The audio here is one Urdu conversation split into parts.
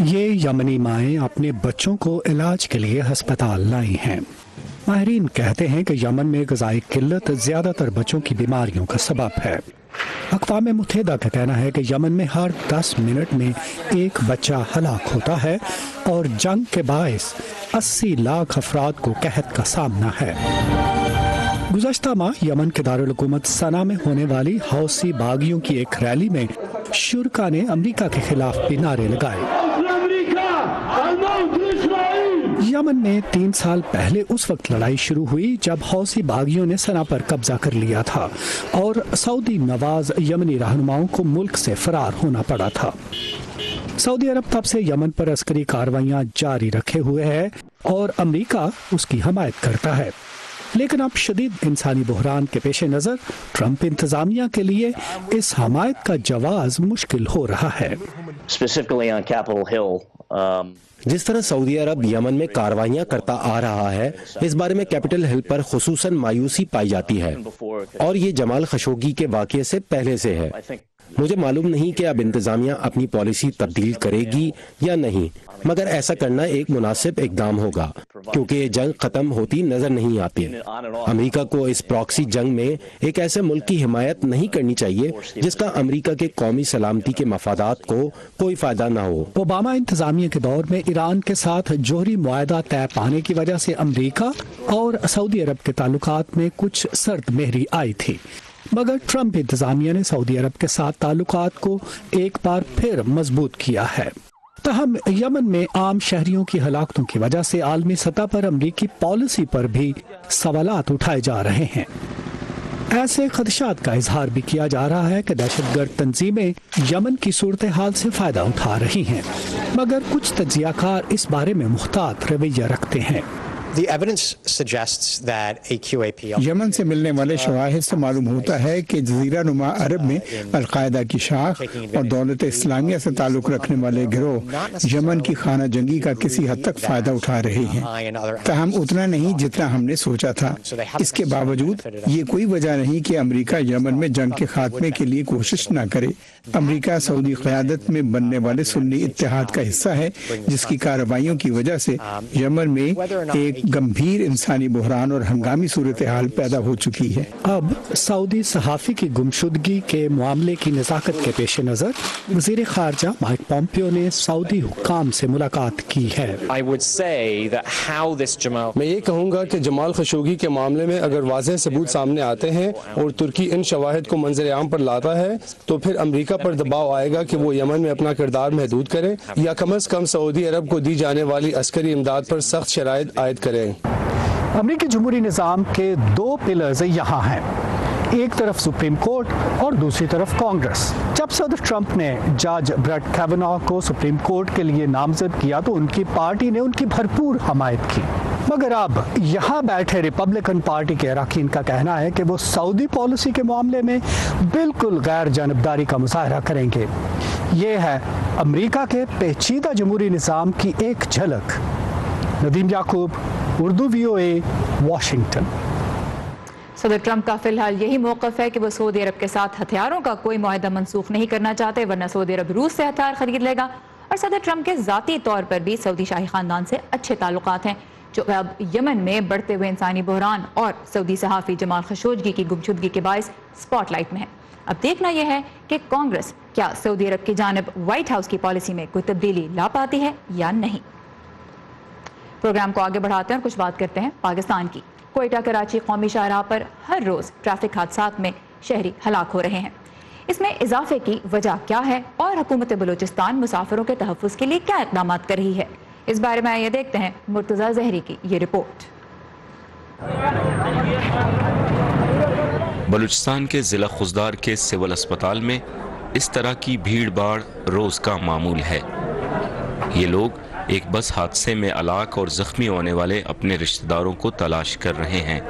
یہ یمنی مائیں اپنے بچوں کو علاج کے لیے ہسپتال لائی ہیں۔ ماہرین کہتے ہیں کہ یمن میں غذائی قلت زیادہ تر بچوں کی بیماریوں کا سبب ہے۔ اقوام متحدہ کا کہنا ہے کہ یمن میں ہر 10 منٹ میں ایک بچہ ہلاک ہوتا ہے اور جنگ کے باعث 80 لاکھ افراد کو قحط کا سامنا ہے۔ گزشتہ ماہ یمن کے دارالحکومت صنعا میں ہونے والی حوثی باغیوں کی ایک ریلی میں شرکاء نے امریکہ کے خلاف بھی نعرے لگائے۔ یمن میں 3 سال پہلے اس وقت لڑائی شروع ہوئی جب حوثی باغیوں نے صنعا پر قبضہ کر لیا تھا اور سعودی نواز یمنی رہنماؤں کو ملک سے فرار ہونا پڑا تھا۔ سعودی عرب تب سے یمن پر عسکری کارروائیاں جاری رکھے ہوئے ہے اور امریکہ اس کی حمایت کرتا ہے، لیکن اب شدید انسانی بحران کے پیش نظر ٹرمپ انتظامیہ کے لیے اس حمایت کا جواز مشکل ہو رہا ہے۔ جس طرح سعودی عرب یمن میں کارروائیاں کرتا آ رہا ہے، اس بارے میں کیپٹل ہل پر خصوصاً مایوسی پائی جاتی ہے، اور یہ جمال خشوگی کے واقعے سے پہلے سے ہے۔ مجھے معلوم نہیں کہ اب انتظامیہ اپنی پالیسی تبدیل کرے گی یا نہیں، مگر ایسا کرنا ایک مناسب اقدام ہوگا کیونکہ یہ جنگ ختم ہوتی نظر نہیں آتی۔ امریکہ کو اس پراکسی جنگ میں ایک ایسے ملک کی حمایت نہیں کرنی چاہیے جس کا امریکہ کے قومی سلامتی کے مفادات کو کوئی فائدہ نہ ہو۔ اوباما انتظامیہ کے دور میں ایران کے ساتھ جوہری معاہدہ طے پانے کی وجہ سے امریکہ اور سعودی عرب کے تعلقات میں کچھ سرد مہری آئی تھی، مگر ٹرمپ انتظامیہ نے سعودی عرب کے ساتھ تعلقات کو ایک بار پھر مضبوط کیا ہے۔ تاہم یمن میں عام شہریوں کی ہلاکتوں کی وجہ سے عالمی سطح پر امریکی پالیسی پر بھی سوالات اٹھائے جا رہے ہیں۔ ایسے خدشات کا اظہار بھی کیا جا رہا ہے کہ دہشت گرد تنظیمیں یمن کی صورتحال سے فائدہ اٹھا رہی ہیں، مگر کچھ تجزیہ کار اس بارے میں محتاط رویہ رکھتے ہیں۔ یمن سے ملنے والے شواہد سے معلوم ہوتا ہے کہ جزیرہ نما عرب میں القاعدہ کی شاخ اور دولت اسلامیہ سے تعلق رکھنے والے گروہ یمن کی خانہ جنگی کا کسی حد تک فائدہ اٹھا رہے ہیں، تاہم اتنا نہیں جتنا ہم نے سوچا تھا۔ اس کے باوجود یہ کوئی وجہ نہیں کہ امریکہ یمن میں جنگ کے خاتمے کے لیے کوشش نہ کرے۔ امریکہ سعودی قیادت میں بننے والے سنی اتحاد کا حصہ ہے، جس کی کارروائیوں کی وجہ سے یمن میں ایک گمبھیر انسانی بحران اور ہنگامی صورتحال پیدا ہو چکی ہے۔ اب سعودی صحافی کی گمشدگی کے معاملے کی نزاکت کے پیش نظر وزیر خارجہ مائک پومپیو نے سعودی حکام سے ملاقات کی ہے۔ میں یہ کہوں گا کہ جمال خشوگی کے معاملے میں اگر واضح ثبوت سامنے آتے ہیں اور ترکی ان شواہد کو منظر عام پر لاتا ہے تو پھر امریکہ پر دباؤ آئے گا کہ وہ یمن میں اپنا کردار محدود کرے یا کم از کم سعودی عرب کو دی جانے والی عسکری امداد پر سخت شرائط عائد کرے۔ امریکی جمہوری نظام کے 2 پلرز یہاں ہیں، ایک طرف سپریم کورٹ اور دوسری طرف کانگریس۔ جب صدر ٹرمپ نے جج بریٹ کیوناہ کو سپریم کورٹ کے لیے نامزد کیا تو ان کی پارٹی نے ان کی بھرپور حمایت کی، مگر اب یہاں بیٹھے ریپبلکن پارٹی کے اراکین کا کہنا ہے کہ وہ سعودی پالیسی کے معاملے میں بالکل غیر جانبداری کا مظاہرہ کریں گے۔ یہ ہے امریکہ کے پیچیدہ جمہوری نظام کی ایک جھلک۔ ندیم یعقوب، اردو VOA، واشنگٹن۔ صدر ٹرمپ کا فی الحال یہی موقف ہے کہ وہ سعودی عرب کے ساتھ ہتھیاروں کا کوئی معاہدہ منسوخ نہیں کرنا چاہتے، ورنہ سعودی عرب روس سے ہتھیار خرید لے گا، اور صدر ٹرمپ کے ذاتی طور پر بھی سعودی شاہی خاندان سے اچھے تعلقات ہیں، جو اب یمن میں بڑھتے ہوئے انسانی بحران اور سعودی صحافی جمال خشوگی کی گمشدگی کے باعث سپاٹ لائٹ میں ہے۔ اب دیکھنا یہ ہے کہ کانگریس کیا سعودی عرب کی جانب وائٹ ہاؤس کی پالیسی میں کوئی تبدیلی لا پاتی ہے یا نہیں۔ پروگرام کو آگے بڑھاتے ہیں اور کچھ بات کرتے ہیں پاکستان کی۔ کوئٹہ کراچی قومی شاہراہ پر ہر روز ٹریفک حادثات میں شہری ہلاک ہو رہے ہیں۔ اس میں اضافے کی وجہ کیا ہے اور حکومت بلوچستان مسافروں کے تحفظ کے لیے کیا اقدامات کر رہی ہے، اس بارے میں یہ دیکھتے ہیں مرتضی زہری کی یہ رپورٹ۔ بلوچستان کے ضلع خضدار کے سول اسپتال میں اس طرح کی بھیڑ بھاڑ روز کا معمول ہے۔ یہ لوگ ایک بس حادثے میں ہلاک اور زخمی ہونے والے اپنے رشتہ داروں کو تلاش کر رہے ہیں۔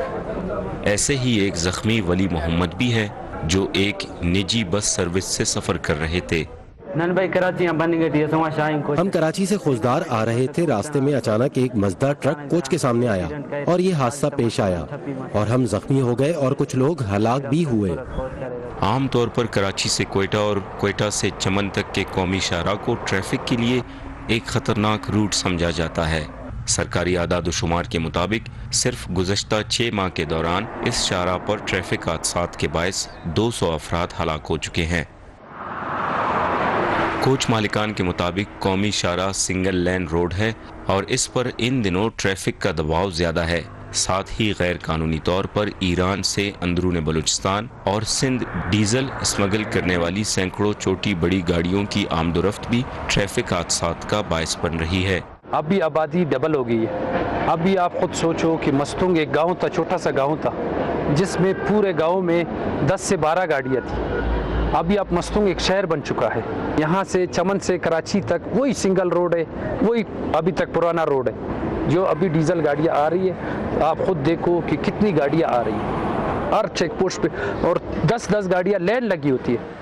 ایسے ہی ایک زخمی ولی محمد بھی ہے جو ایک نجی بس سروس سے سفر کر رہے تھے۔ ہم کراچی سے خضدار آ رہے تھے، راستے میں اچانک ایک مزدہ ٹرک کوچ کے سامنے آیا اور یہ حادثہ پیش آیا اور ہم زخمی ہو گئے اور کچھ لوگ ہلاک بھی ہوئے۔ عام طور پر کراچی سے کوئٹہ اور کوئٹہ سے چمن تک کے قومی شاہراہ کو ٹریفک کے لیے ایک خطرناک روٹ سمجھا جاتا ہے۔ سرکاری اعداد و شمار کے مطابق صرف گزشتہ 6 ماہ کے دوران اس شاہراہ پر ٹریفک حادثات کے باعث 200 افراد ہلاک ہو چکے ہیں۔ کوچ مالکان کے مطابق قومی شاہراہ سنگل لین روڈ ہے اور اس پر ان دنوں ٹریفک کا دباؤ زیادہ ہے۔ ساتھ ہی غیر قانونی طور پر ایران سے اندرون بلوچستان اور سندھ ڈیزل اسمگل کرنے والی سینکڑوں چھوٹی بڑی گاڑیوں کی آمد و رفت بھی ٹریفک حادثات کا باعث بن رہی ہے۔ اب بھی آبادی ڈبل ہو گئی ہے۔ اب بھی آپ خود سوچو کہ مستونگ ایک گاؤں تھا، چھوٹا سا گاؤں تھا جس میں پورے گاؤں میں 10 سے 12 گاڑیاں تھیں۔ ابھی آپ مستونگ ایک شہر بن چکا ہے۔ یہاں سے چمن سے کراچی تک وہی سنگل روڈ ہے، وہی ابھی تک پرانا روڈ ہے جو ابھی ڈیزل گاڑیاں آ رہی ہے۔ آپ خود دیکھو کہ کتنی گاڑیاں آ رہی ہیں ہر چیک پوسٹ پہ، اور 10 گاڑیاں لین لگی ہوتی ہے۔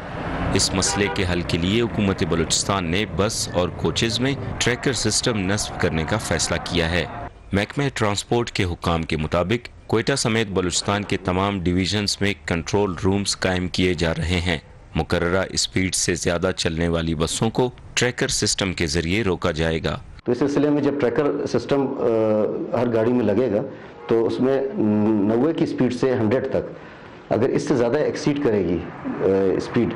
اس مسئلے کے حل کے لیے حکومت بلوچستان نے بس اور کوچز میں ٹریکر سسٹم نصب کرنے کا فیصلہ کیا ہے۔ محکمہ ٹرانسپورٹ کے حکام کے مطابق کوئٹہ سمیت بلوچستان کے تمام ڈویژنز میں کنٹرول رومز قائم کیے جا رہے ہیں۔ مقررہ اسپیڈ سے زیادہ چلنے والی بسوں کو ٹریکر سسٹم کے ذریعے روکا جائے گا۔ تو اس سلسلے میں جب ٹریکر سسٹم ہر گاڑی میں لگے گا تو اس میں 90 کی اسپیڈ سے 100 تک اگر اس سے زیادہ ایکسیڈ کرے گی اسپیڈ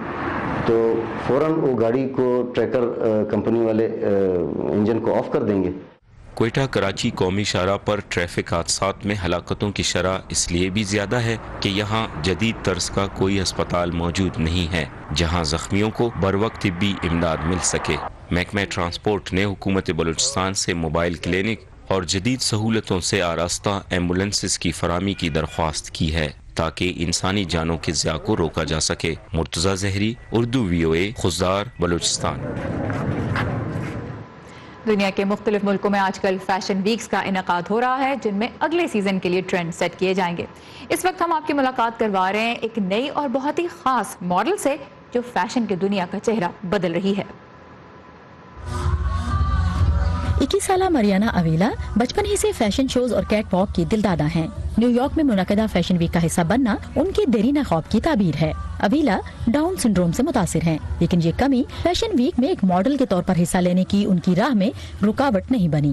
تو فوراً وہ گاڑی کو ٹریکر کمپنی والے انجن کو آف کر دیں گے۔ کوئٹہ کراچی قومی شاہراہ پر ٹریفک حادثات میں ہلاکتوں کی شرح اس لیے بھی زیادہ ہے کہ یہاں جدید طرز کا کوئی ہسپتال موجود نہیں ہے جہاں زخمیوں کو بروقت طبی امداد مل سکے۔ محکمہ ٹرانسپورٹ نے حکومت بلوچستان سے موبائل کلینک اور جدید سہولتوں سے آراستہ ایمبولینسز کی فراہمی کی درخواست کی ہے تاکہ انسانی جانوں کے ضیاع کو روکا جا سکے۔ مرتضی زہری، اردو VOA، خضدار، بلوچستان۔ دنیا کے مختلف ملکوں میں آج کل فیشن ویکس کا انعقاد ہو رہا ہے جن میں اگلے سیزن کے لیے ٹرینڈ سیٹ کیے جائیں گے۔ اس وقت ہم آپ کی ملاقات کروا رہے ہیں ایک نئی اور بہت ہی خاص ماڈل سے جو فیشن کی دنیا کا چہرہ بدل رہی ہے۔ 21 سالہ مریانا اویلا بچپن ہی سے فیشن شوز اور کیٹ واک کی دلدادہ ہیں۔ نیو یارک میں منعقدہ فیشن ویک کا حصہ بننا ان کے دیرینہ خواب کی تعبیر ہے۔ اویلا ڈاؤن سنڈروم سے متاثر ہیں لیکن یہ کمی فیشن ویک میں ایک ماڈل کے طور پر حصہ لینے کی ان کی راہ میں رکاوٹ نہیں بنی۔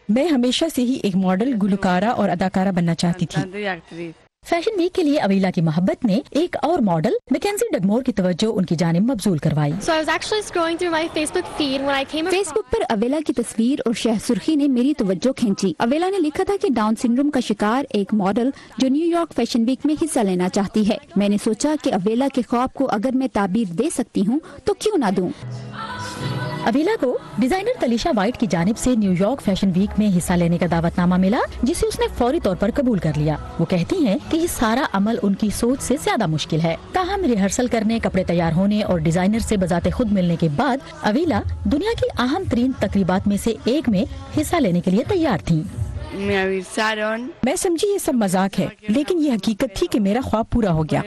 میں ہمیشہ سے ہی ایک ماڈل، گلوکارہ اور اداکارہ بننا چاہتی تھی۔ فیشن ویک کے لیے اویلا کی محبت نے ایک اور ماڈل میکنزی ڈگمور کی توجہ ان کی جانب مبذول کروائی۔ فیس بک پر اویلا کی تصویر اور شہ سرخی نے میری توجہ کھینچی۔ اویلا نے لکھا تھا کہ ڈاؤن سنڈروم کا شکار ایک ماڈل جو نیو یارک فیشن ویک میں حصہ لینا چاہتی ہے۔ میں نے سوچا کہ اویلا کے خواب کو اگر میں تعبیر دے سکتی ہوں تو کیوں نہ دوں۔ اویلا کو ڈیزائنر تلیشا وائٹ کی جانب سے نیو یارک فیشن ویک میں حصہ لینے کا دعوت نامہ ملا جسے اس نے فوری طور پر قبول کر لیا۔ وہ کہتی ہیں کہ یہ سارا عمل ان کی سوچ سے زیادہ مشکل ہے، تاہم ریہرسل کرنے، کپڑے تیار ہونے اور ڈیزائنر سے بذات خود ملنے کے بعد اویلا دنیا کی اہم ترین تقریبات میں سے ایک میں حصہ لینے کے لیے تیار تھیں۔ میں سمجھی یہ سب مذاق ہے لیکن یہ حقیقت تھی کہ میرا خواب پورا ہو گیا۔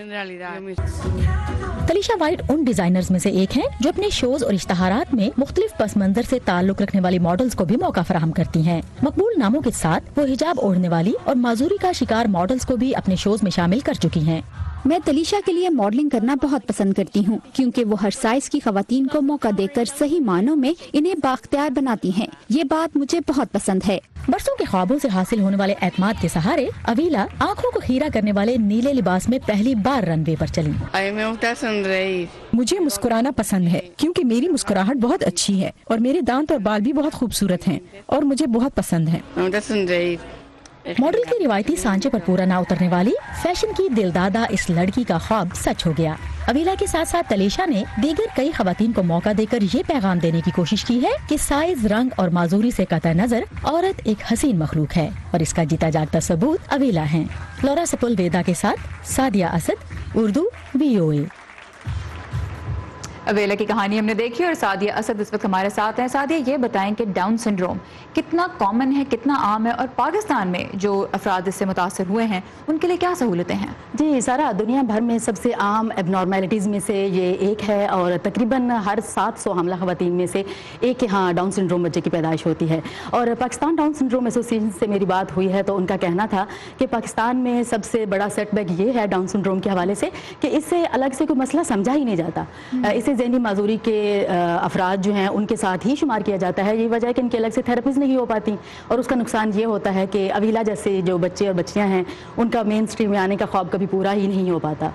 تلیشا وائٹ ان ڈیزائنرز میں سے ایک ہیں جو اپنے شوز اور اشتہارات میں مختلف پس منظر سے تعلق رکھنے والی ماڈلز کو بھی موقع فراہم کرتی ہیں۔ مقبول ناموں کے ساتھ وہ حجاب اوڑھنے والی اور معذوری کا شکار ماڈلز کو بھی اپنے شوز میں شامل کر چکی ہیں۔ میں تلیشا کے لیے ماڈلنگ کرنا بہت پسند کرتی ہوں کیونکہ وہ ہر سائز کی خواتین کو موقع دے کر صحیح معنوں میں انہیں بااختیار بناتی ہیں۔ یہ بات مجھے بہت پسند ہے۔ برسوں کے خوابوں سے حاصل ہونے والے اعتماد کے سہارے اویلا آنکھوں کو خیرہ کرنے والے نیلے لباس میں پہلی بار رن وے پر چلی۔ مجھے مسکرانا پسند ہے کیونکہ میری مسکراہٹ بہت اچھی ہے اور میرے دانت اور بال بھی بہت خوبصورت ہیں اور مجھے بہت پسند ہے۔ ماڈل کے روایتی سانچے پر پورا نہ اترنے والی فیشن کی دلدادہ اس لڑکی کا خواب سچ ہو گیا۔ اویلا کے ساتھ ساتھ تلیشا نے دیگر کئی خواتین کو موقع دے کر یہ پیغام دینے کی کوشش کی ہے کہ سائز، رنگ اور معذوری سے قطع نظر عورت ایک حسین مخلوق ہے اور اس کا جیتا جاگتا ثبوت اویلا ہیں۔ لورا سپل ویدا کے ساتھ سادیہ اسد، اردو VOA۔ اویلا کی کہانی ہم نے دیکھی اور سعدیہ اسد اس وقت ہمارے ساتھ ہیں. سعدیہ یہ بتائیں کہ ڈاؤن سنڈروم کتنا کامن ہے, کتنا عام ہے, اور پاکستان میں جو افراد اس سے متاثر ہوئے ہیں ان کے لیے کیا سہولتیں ہیں؟ جی سارا, دنیا بھر میں سب سے عام ایب نارمیلٹیز میں سے یہ ایک ہے, اور تقریباً ہر 700 حاملہ خواتین میں سے ایک کے ہاں ڈاؤن سنڈروم بچے کی پیدائش ہوتی ہے. اور پاکستان ڈاؤن سنڈروم ایسوسی ایشن سے میری بات ہوئی ہے تو ان کا کہنا تھا کہ پاکستان میں سب سے بڑا سیٹ بیک یہ ہے ڈاؤن سنڈروم کے حوالے سے کہ اس سے الگ سے کوئی مسئلہ سمجھا ہی نہیں جاتا. اسے ذہنی معذوری کے افراد جو ہیں ان کے ساتھ ہی شمار کیا جاتا ہے. یہی وجہ ہے کہ ان کی الگ سے تھراپیز نہیں ہو پاتی, اور اس کا نقصان یہ ہوتا ہے کہ اویلا جیسے جو بچے اور بچیاں ہیں ان کا مین اسٹریم میں آنے کا خواب کبھی پورا ہی نہیں ہو پاتا.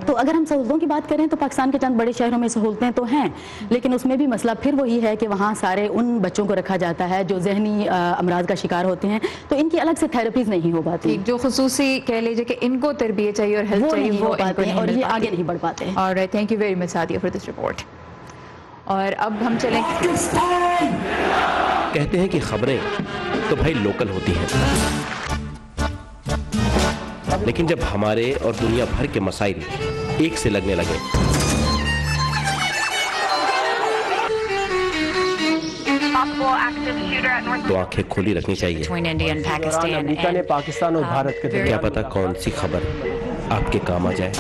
تو اگر ہم سہولتوں کی بات کریں تو پاکستان کے چند بڑے شہروں میں سہولتیں تو ہیں, لیکن اس میں بھی مسئلہ پھر وہی ہے کہ وہاں سارے ان بچوں کو رکھا جاتا ہے جو ذہنی امراض کا شکار ہوتے ہیں, تو ان کی الگ سے تھراپیز نہیں ہو پاتی. جو خصوصی کہہ لیجیے کہ ان کو تربیت چاہیے اور ہیلتھ چاہیے وہ پاتے ہیں, اور یہ آگے نہیں بڑھ پاتے ہیں. Alright, thank you very much Sadia for this report. اور اب ہم چلیں, کہتے ہیں کہ خبریں تو بھائی لوکل ہوتی ہیں, لیکن جب ہمارے اور دنیا بھر کے مسائل ایک سے لگنے لگے تو آنکھیں کھلی رکھنی چاہیے. امریکہ نے پاکستان اور بھارت کے کیا پتا کون سی خبر آپ کے کام آ جائے.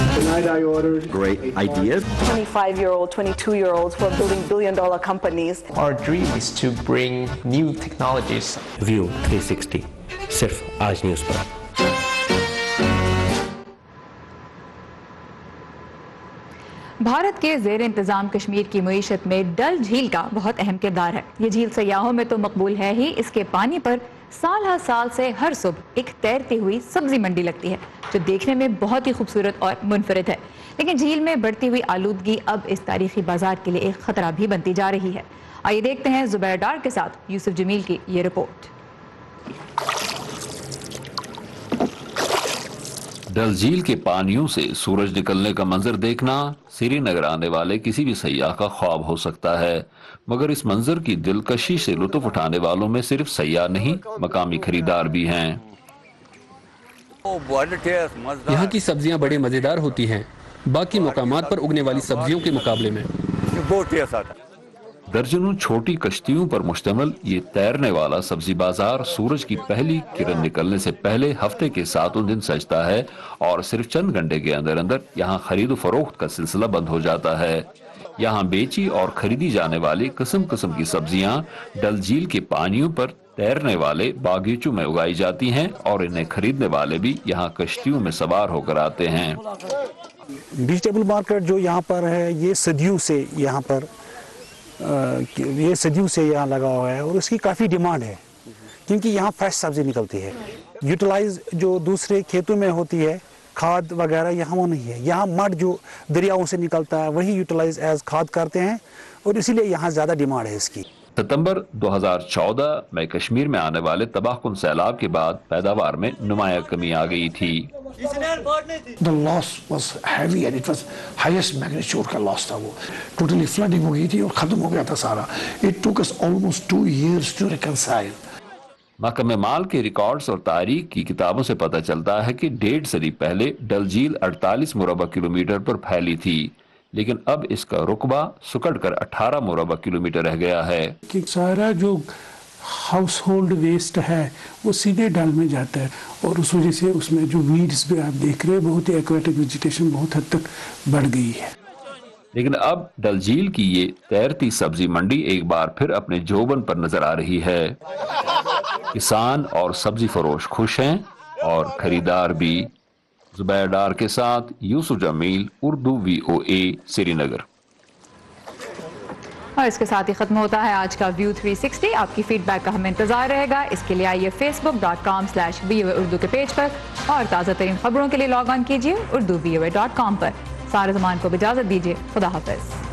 Great idea. 25-year-old, 22-year-olds who are building billion-dollar companies. Our dream is to bring new technologies. View 360 صرف آج نیوز پر. بھارت کے زیر انتظام کشمیر کی معیشت میں ڈل جھیل کا بہت اہم کردار ہے. یہ جھیل سیاحوں میں تو مقبول ہے ہی, اس کے پانی پر سال ہر سال سے ہر صبح ایک تیرتی ہوئی سبزی منڈی لگتی ہے جو دیکھنے میں بہت ہی خوبصورت اور منفرد ہے. لیکن جھیل میں بڑھتی ہوئی آلودگی اب اس تاریخی بازار کے لیے ایک خطرہ بھی بنتی جا رہی ہے. آئیے دیکھتے ہیں زبیر ڈار کے ساتھ یوسف جمیل کی یہ رپورٹ. ڈل جھیل کے پانیوں سے سورج نکلنے کا منظر دیکھنا سری نگر آنے والے کسی بھی سیاح کا خواب ہو سکتا ہے, مگر اس منظر کی دلکشی سے لطف اٹھانے والوں میں صرف سیاح نہیں مقامی خریدار بھی ہیں. یہاں کی سبزیاں بڑے مزیدار ہوتی ہیں باقی مقامات پر اگنے والی سبزیوں کے مقابلے میں. درجنوں چھوٹی کشتیوں پر مشتمل یہ تیرنے والا سبزی بازار سورج کی پہلی کرن نکلنے سے پہلے ہفتے کے 7 دن سجتا ہے, اور صرف چند گھنٹے کے اندر اندر یہاں خرید و فروخت کا سلسلہ بند ہو جاتا ہے. یہاں بیچی اور خریدی جانے والی قسم قسم کی سبزیاں ڈل جھیل کے پانیوں پر تیرنے والے باغیچوں میں اگائی جاتی ہیں, اور انہیں خریدنے والے بھی یہاں کشتیوں میں سوار ہو کر آتے ہیں. ویجیٹیبل مارکیٹ جو یہاں پر ہے یہ صدیوں سے یہاں لگا ہوا ہے, اور اس کی کافی ڈیمانڈ ہے کیونکہ یہاں فریش سبزی نکلتی ہے. یوٹیلائز جو دوسرے کھیتوں میں ہوتی ہے کھاد وغیرہ یہاں وہ نہیں ہے. یہاں مڈ جو دریاؤں سے نکلتا ہے وہی یوٹیلائز ایز کھاد کرتے ہیں, اور اسی لیے یہاں زیادہ ڈیمانڈ ہے اس کی. ستمبر 2014 میں کشمیر میں آنے والے تباہ کن سیلاب کے بعد پیداوار میں نمایاں کمی آ گئی تھی. The loss was heavy and it was highest magnitude کا loss تھا. وہ ٹوٹلی فلڈنگ ہو گئی تھی اور ختم ہو گیا تھا سارا. It took us almost 2 years to reconcile. محکمہ مال کے ریکارڈز اور تاریخ کی کتابوں سے پتہ چلتا ہے کہ 1.5 صدی پہلے ڈل جھیل 48 مربع کلومیٹر پر پھیلی تھی, لیکن اب اس کا رقبہ سکڑ کر 18 مربع کلومیٹر رہ گیا ہے. سارا جو ہاؤس ہولڈ ویسٹ ہے وہ سیدھے ڈل میں جاتا ہے, اور اس وجہ سے اس میں جو ویڈز بھی آپ دیکھ رہے ہیں بہت ہی ایکویٹک ویجیٹیشن بہت حد تک بڑھ گئی ہے. لیکن اب ڈل جھیل کی یہ تیرتی سبزی منڈی ایک بار پھر اپنے جوبن پر نظر آ رہی ہے. کسان اور سبزی فروش خوش ہیں اور خریدار بھی. زبیر ڈار کے ساتھ یوسف جمیل, اردو VOA سری نگر. اور اس کے ساتھ ہی ختم ہوتا ہے آج کا ویو 360. آپ کی فیڈ بیک کا ہمیں انتظار رہے گا. اس کے لیے آئیے facebook.com/VOA اردو کے پیج پر, اور تازہ ترین خبروں کے لیے لاگ آن کیجیے urduvoa.com پر. سارا زمان کو اجازت دیجیے. خدا حافظ.